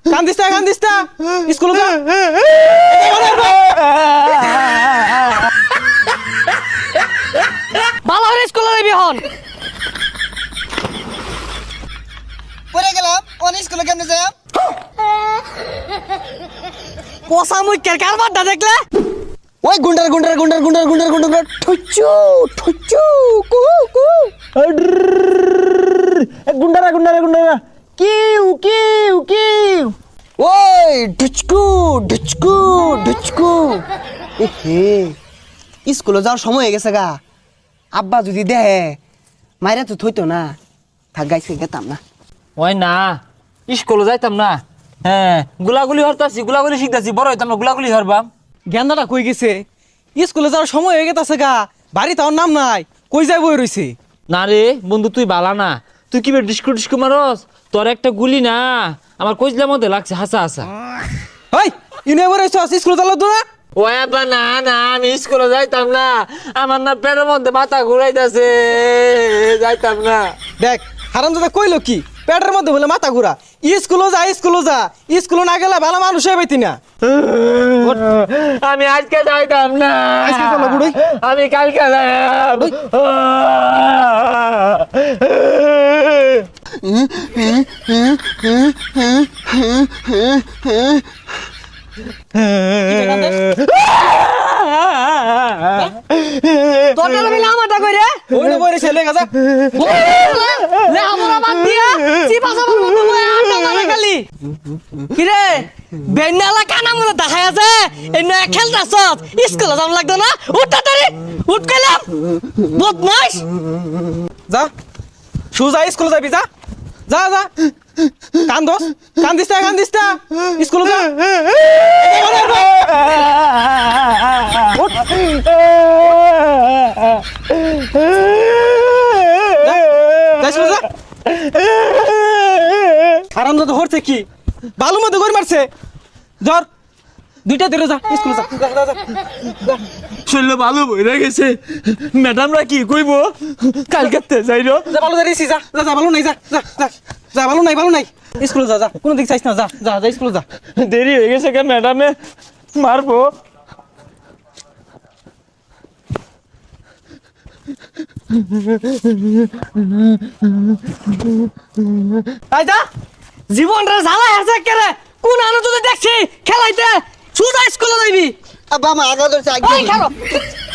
কান্দিস না স্কুলে যা ভালো করে স্কুলে যাবি হন পড়ে গেলাম কোন স্কুলে কেমনে যাই পোষা মুখের কারবারটা দেখলে ওই গুন্ডার ঠুচু কু কু গুন্ডারা কিউ ওই ঢুচকু এহে স্কুলে যাওয়ার সময় হয়ে গেছে গা আব্বা যদি দেহে মাইরা তো থইতো না থাক গাইছে গেতাম না ওই না স্কুলে যাইতাম না হ্যাঁ গুলাগুলি হরতাছি গুলাগুলি শিখতাছি বড় হইতাম না গুলাগুলি হরবাম গেন্দাটা কই গেছে স্কুলে যাওয়ার সময় হয়ে গেছে গা বাড়ি তার নাম নাই কই যাই বই রইছে না রে বন্ধু তুই বালা না তুই কি ডিস্কু মারস তোর একটা গুলি না আমার কইজলার মধ্যে লাগছে হাসা ওই ইনে বই রইছ স্কুলে যালো তো না ও আব্বা না আমি স্কুলে যাইতাম না আমার না পেটের মধ্যে মাথা ঘুরাইতাছে যাইতাম না দেখ হারামজাদা কইলো কি পেটের মধ্যে বলে মাথা ঘুরা স্কুলে যা স্কুলে না গেলে ভালো মানুষ হয়ে পাইতি না আমি আজকে যাইতাম না আজকে চলো বুড়ি আমি কালকে যাইতাম তোর মিলে আমারটা কইরে ওই না বই রইছে লেগা যা লে আমরা বাদ দিয়া চিপাসা বলবো তুই আটা মারা খালি কিরে বেন্নালা কানা মনে দেখায় আছে এই নয়া খেলতাছ স্কুলে যাম লাগতো না উঠ তাড়াতাড়ি উঠ কইলাম বদমাশ যা সুজা স্কুলে যাবি যা কান্দিস না স্কুলে যা আরামদাদ হরছে কি বালু মধ্যে গড়ি মারছে জ্বর দুইটা ধরে যা স্কুলে যা শরীরে ভালো বইরা গেছে ম্যাডামরা কি কইবো কালকে যাইরো যা ভালো দাঁড়িয়েছি যা ভালো নাই যা ভালো নাই স্কুলে যা কোনো দিক চাইছ না যা স্কুলে যা দেরি হয়ে গেছে কে ম্যাডামে মারবো আই যা জীবনটা জ্বালা আছে কেরে কোন আনো যদি দেখছি খেলাইতে সুজা স্কুলে যাইবি আব্বা আমার আগা ধরছে ওই খেলো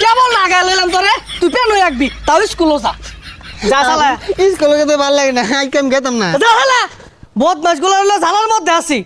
কেমন লাগা লইলাম তোরে তুই পেন হয়ে রাখবি তাও স্কুলে যা শালা স্কুলে যেতে ভালো লাগে না আজকে আমি গেতাম না যা শালা বদমাশ গুলো জ্বালার মধ্যে আছি